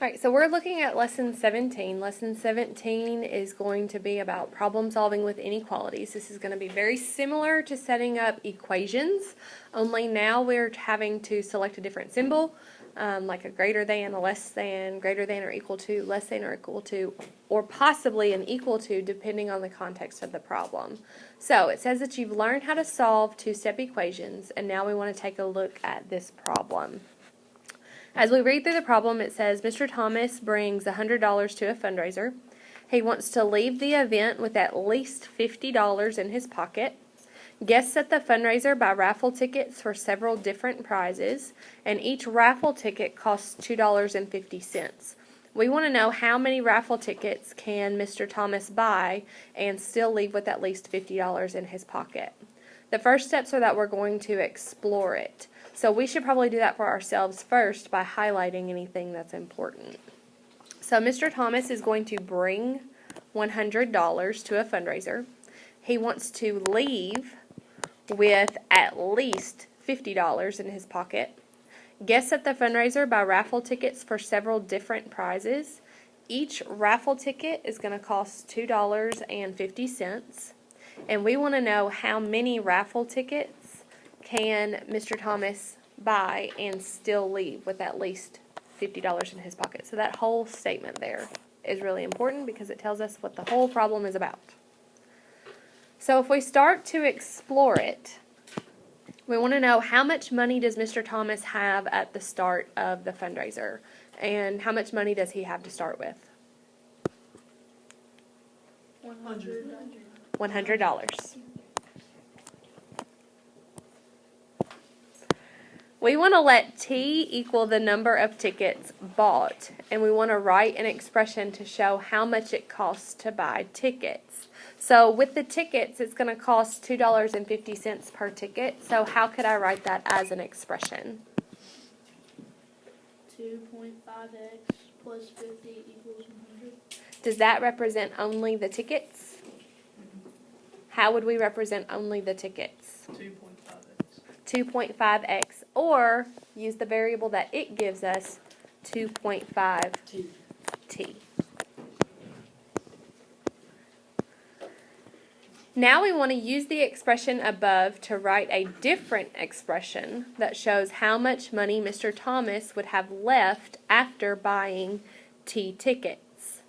Alright, so we're looking at lesson 17. Lesson 17 is going to be about problem solving with inequalities. This is going to be very similar to setting up equations, only now we're having to select a different symbol, like a greater than, a less than, greater than or equal to, less than or equal to, or possibly an equal to, depending on the context of the problem. So it says that you've learned how to solve two-step equations, and now we want to take a look at this problem. As we read through the problem, it says Mr. Thomas brings $100 to a fundraiser. He wants to leave the event with at least $50 in his pocket. Guests at the fundraiser buy raffle tickets for several different prizes, and each raffle ticket costs $2.50. We want to know how many raffle tickets can Mr. Thomas buy and still leave with at least $50 in his pocket. The first steps are that we're going to explore it. So we should probably do that for ourselves first by highlighting anything that's important. So Mr. Thomas is going to bring $100 to a fundraiser. He wants to leave with at least $50 in his pocket. Guests at the fundraiser buy raffle tickets for several different prizes. Each raffle ticket is going to cost $2.50. And we want to know how many raffle tickets can Mr. Thomas buy and still leave with at least $50 in his pocket. So that whole statement there is really important because it tells us what the whole problem is about. So if we start to explore it, we want to know how much money does Mr. Thomas have at the start of the fundraiser, and how much money does he have to start with? $100. We want to let T equal the number of tickets bought, and we want to write an expression to show how much it costs to buy tickets. So with the tickets, it's going to cost $2.50 per ticket. So how could I write that as an expression? 2.5x plus 50 equals 100. Does that represent only the tickets? How would we represent only the tickets? 2.5x, or use the variable that it gives us, 2.5t. Now we want to use the expression above to write a different expression that shows how much money Mr. Thomas would have left after buying T tickets.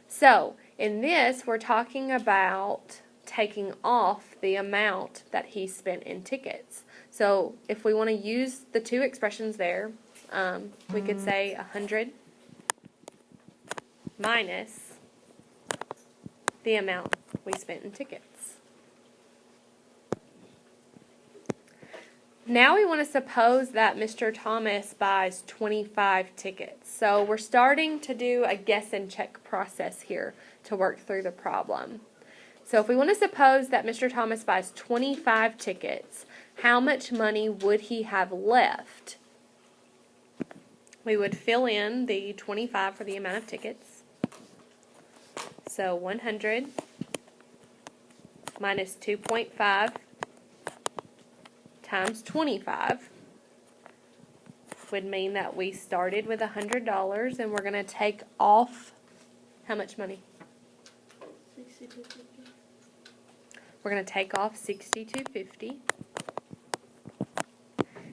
So, in this, we're talking about taking off the amount that he spent in tickets. So if we want to use the two expressions there, we could say 100 minus the amount we spent in tickets. Now we want to suppose that Mr. Thomas buys 25 tickets. So we're starting to do a guess and check process here to work through the problem. So if we want to suppose that Mr. Thomas buys 25 tickets, how much money would he have left? We would fill in the 25 for the amount of tickets. So 100 minus 2.5 times 25 would mean that we started with $100 and we're going to take off how much money? 62.50. We're going to take off $62.50.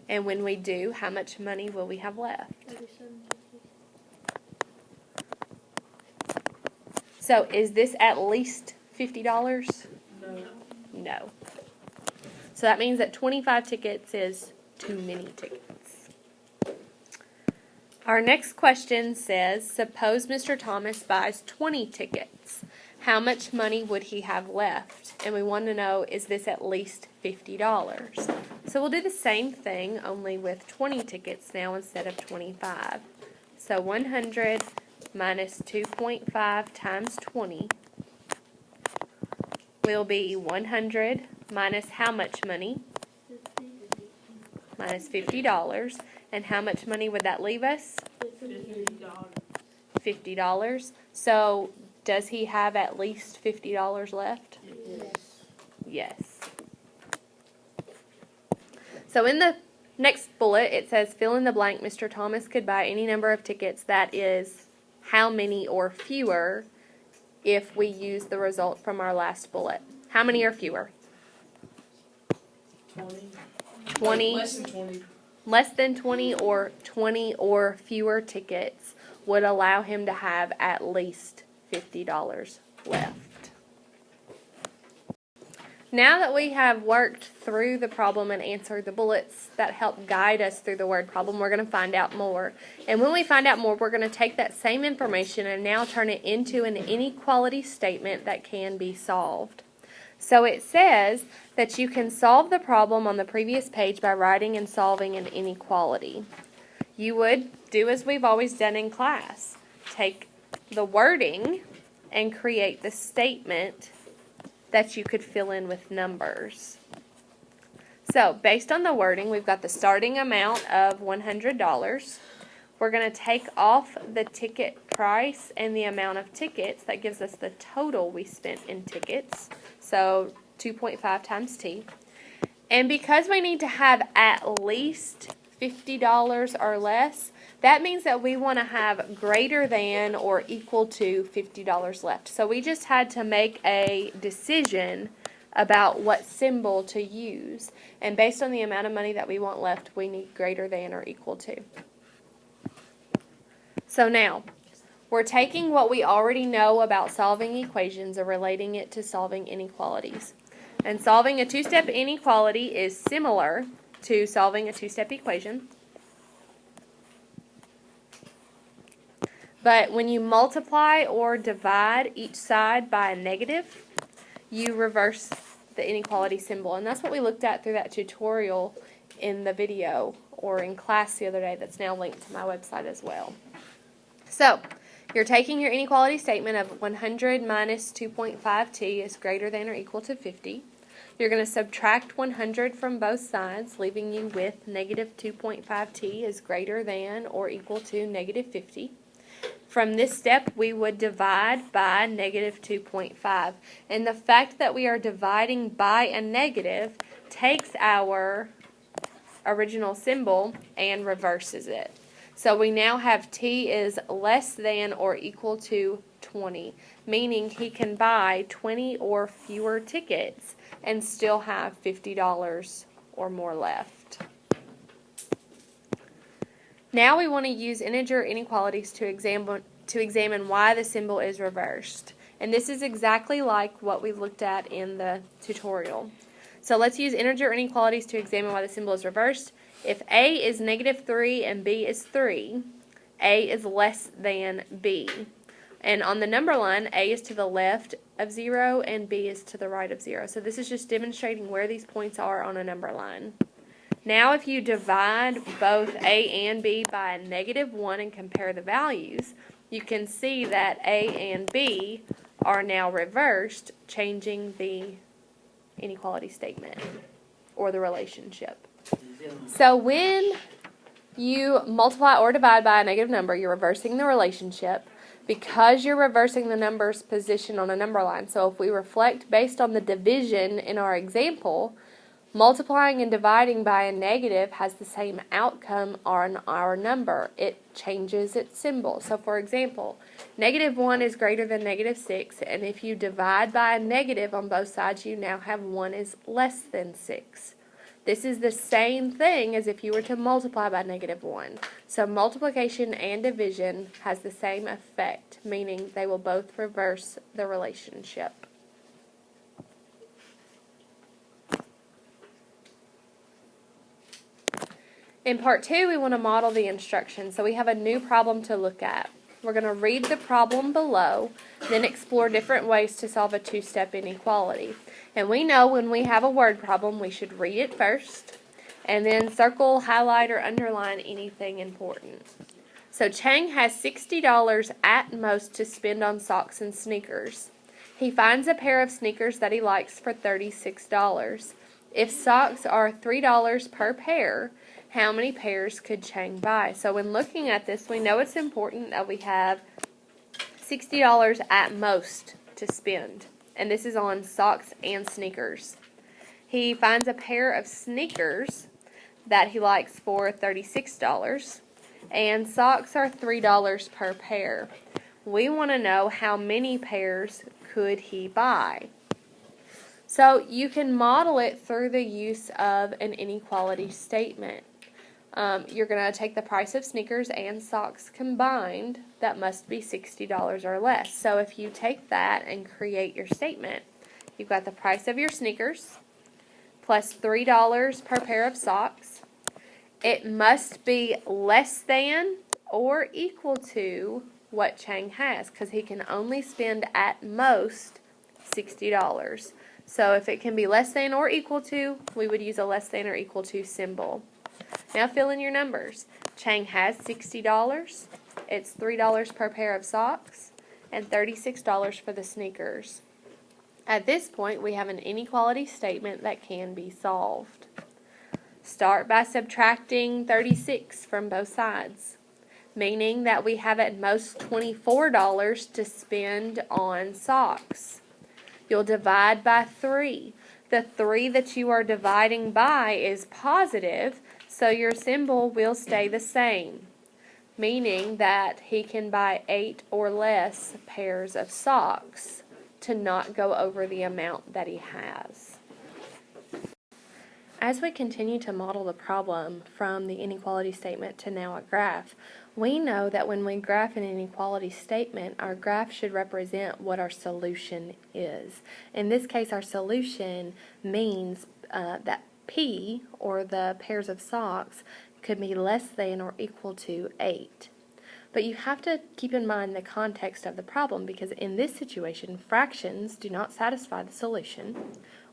And when we do, how much money will we have left? 37.50. So is this at least $50? No. No. So that means that 25 tickets is too many tickets. Our next question says, suppose Mr. Thomas buys 20 tickets. How much money would he have left? And we want to know, is this at least $50? So we'll do the same thing, only with 20 tickets now instead of 25. So 100 minus 2.5 times 20 will be 100 minus how much money? 50. Minus $50. And how much money would that leave us? $50. $50. So does he have at least $50 left? Yes. Yes. So in the Next bullet, it says fill in the blank. Mr. Thomas could buy any number of tickets that is how many or fewer if we use the result from our last bullet. How many or fewer? 20. 20. Less than 20. Less than 20 or fewer tickets would allow him to have at least $50 left. Now that we have worked through the problem and answered the bullets that help guide us through the word problem, we're going to find out more. And when we find out more, we're going to take that same information and now turn it into an inequality statement that can be solved. So it says that you can solve the problem on the previous page by writing and solving an inequality. You would do as we've always done in class. Take the wording and create the statement that you could fill in with numbers. So, based on the wording, we've got the starting amount of $100. We're going to take off the ticket price and the amount of tickets. That gives us the total we spent in tickets. So, 2.5 times T. And because we need to have at least $50 or less, that means that we want to have greater than or equal to $50 left. So we just had to make a decision about what symbol to use. And based on the amount of money that we want left, we need greater than or equal to. So now, we're taking what we already know about solving equations and relating it to solving inequalities. And solving a two-step inequality is similar to solving a two-step equation. But when you multiply or divide each side by a negative, you reverse the inequality symbol. And that's what we looked at through that tutorial in the video or in class the other day that's now linked to my website as well. So, you're taking your inequality statement of 100 minus 2.5t is greater than or equal to 50. You're going to subtract 100 from both sides, leaving you with negative 2.5t is greater than or equal to negative 50. From this step, we would divide by negative 2.5. And the fact that we are dividing by a negative takes our original symbol and reverses it. So we now have t is less than or equal to 20, meaning he can buy 20 or fewer tickets and still have $50 or more left. Now we want to use integer inequalities to examine why the symbol is reversed. And this is exactly like what we looked at in the tutorial. So let's use integer inequalities to examine why the symbol is reversed. If A is negative 3 and B is 3, A is less than B. And on the number line, A is to the left of 0 and B is to the right of 0. So this is just demonstrating where these points are on a number line. Now if you divide both A and B by a negative 1 and compare the values, you can see that A and B are now reversed, changing the inequality statement or the relationship. So when you multiply or divide by a negative number, you're reversing the relationship because you're reversing the number's position on a number line. So if we reflect based on the division in our example, multiplying and dividing by a negative has the same outcome on our number. It changes its symbol. So for example, negative 1 is greater than negative 6, and if you divide by a negative on both sides, you now have 1 is less than 6. This is the same thing as if you were to multiply by negative 1. So multiplication and division has the same effect, meaning they will both reverse the relationship. In part 2, we want to model the instructions. So we have a new problem to look at. We're going to read the problem below, then explore different ways to solve a two-step inequality. And we know when we have a word problem, we should read it first, and then circle, highlight, or underline anything important. So Chang has $60 at most to spend on socks and sneakers. He finds a pair of sneakers that he likes for $36. If socks are $3 per pair, how many pairs could Chang buy? So when looking at this, we know it's important that we have $60 at most to spend. And this is on socks and sneakers. He finds a pair of sneakers that he likes for $36, and socks are $3 per pair. We want to know how many pairs could he buy. So you can model it through the use of an inequality statement. You're going to take the price of sneakers and socks combined. That must be $60 or less. So if you take that and create your statement, you've got the price of your sneakers plus $3 per pair of socks. It must be less than or equal to what Chang has, because he can only spend at most $60. So if it can be less than or equal to, we would use a less than or equal to symbol. Now fill in your numbers. Chang has $60. It's $3 per pair of socks and $36 for the sneakers. At this point, we have an inequality statement that can be solved. Start by subtracting 36 from both sides, meaning that we have at most $24 to spend on socks. You'll divide by 3. The 3 that you are dividing by is positive, so your symbol will stay the same, meaning that he can buy 8 or less pairs of socks to not go over the amount that he has. As we continue to model the problem from the inequality statement to now a graph, we know that when we graph an inequality statement, our graph should represent what our solution is. In this case, our solution means that P, or the pairs of socks, could be less than or equal to 8. But you have to keep in mind the context of the problem, because in this situation, fractions do not satisfy the solution.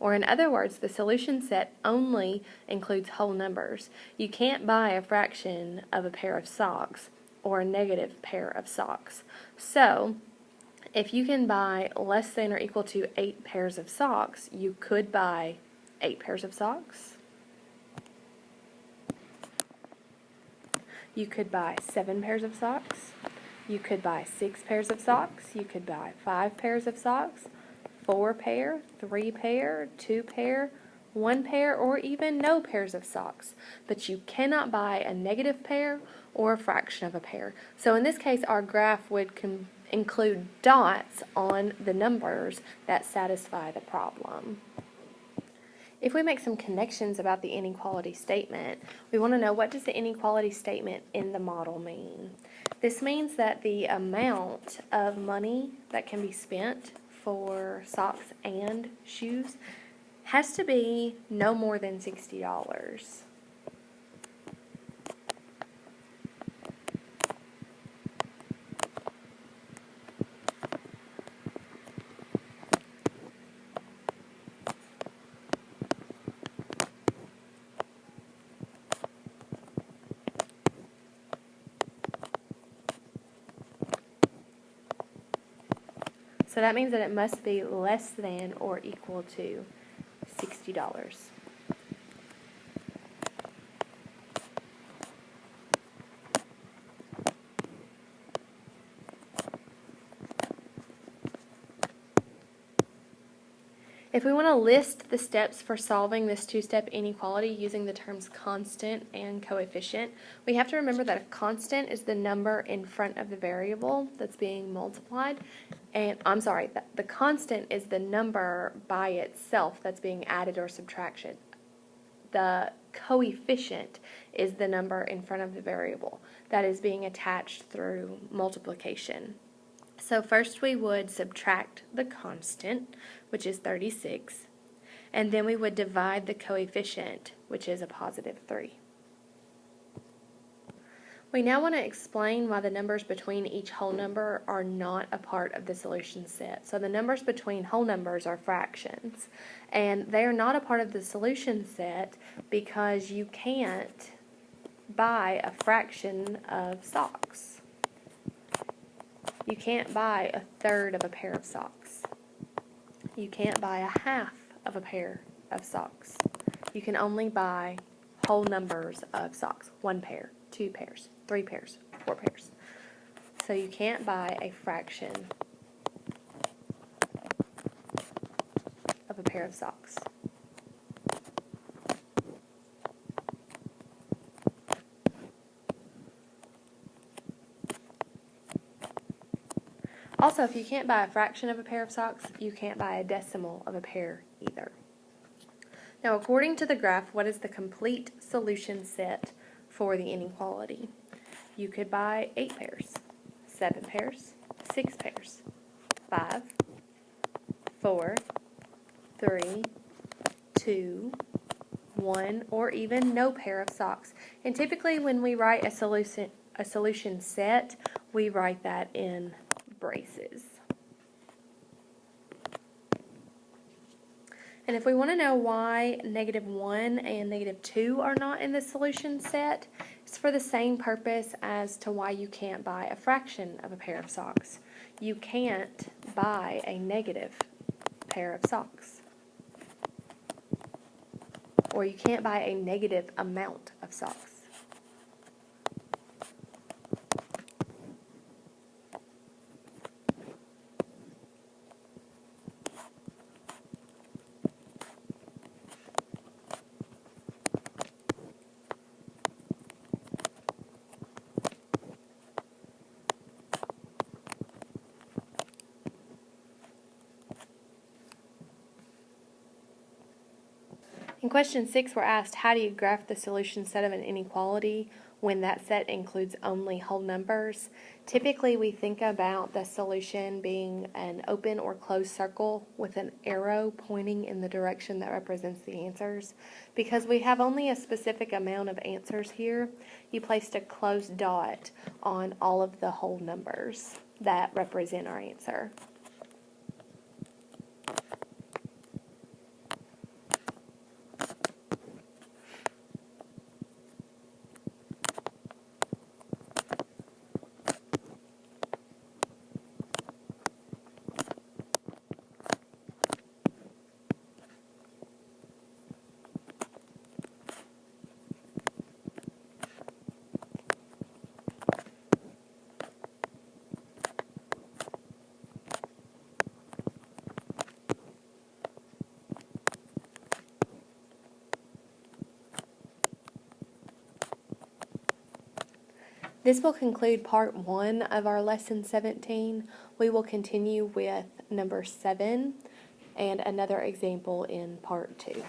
Or in other words, the solution set only includes whole numbers. You can't buy a fraction of a pair of socks or a negative pair of socks. So, if you can buy less than or equal to 8 pairs of socks, you could buy 8 pairs of socks. You could buy 7 pairs of socks. You could buy 6 pairs of socks. You could buy 5 pairs of socks. 4 pair, 3 pair, 2 pair, 1 pair, or even no pairs of socks. But you cannot buy a negative pair or a fraction of a pair. So in this case, our graph would include dots on the numbers that satisfy the problem. If we make some connections about the inequality statement, we want to know, what does the inequality statement in the model mean? This means that the amount of money that can be spent for socks and shoes has to be no more than $60. So that means that it must be less than or equal to $60. If we want to list the steps for solving this two-step inequality using the terms constant and coefficient, we have to remember that a constant is the number in front of the variable that's being multiplied. And the constant is the number by itself that's being added or subtraction. The coefficient is the number in front of the variable that is being attached through multiplication. So first we would subtract the constant, which is 36, and then we would divide the coefficient, which is a positive 3. We now want to explain why the numbers between each whole number are not a part of the solution set. So the numbers between whole numbers are fractions, and they are not a part of the solution set because you can't buy a fraction of socks. You can't buy a third of a pair of socks. You can't buy a half of a pair of socks. You can only buy whole numbers of socks. 1 pair, 2 pairs, 3 pairs, 4 pairs. So you can't buy a fraction of a pair of socks. Also, if you can't buy a fraction of a pair of socks, you can't buy a decimal of a pair either. Now, according to the graph, what is the complete solution set for the inequality? You could buy 8 pairs, 7 pairs, 6 pairs, 5, 4, 3, 2, 1, or even no pair of socks. And typically when we write a solution set, we write that in braces. And if we want to know why -1 and -2 are not in the solution set, it's for the same purpose as to why you can't buy a fraction of a pair of socks. You can't buy a negative pair of socks. Or you can't buy a negative amount of socks. In question 6, we're asked, how do you graph the solution set of an inequality when that set includes only whole numbers? Typically, we think about the solution being an open or closed circle with an arrow pointing in the direction that represents the answers. Because we have only a specific amount of answers here, you placed a closed dot on all of the whole numbers that represent our answer. This will conclude part 1 of our lesson 17. We will continue with number 7 and another example in part 2.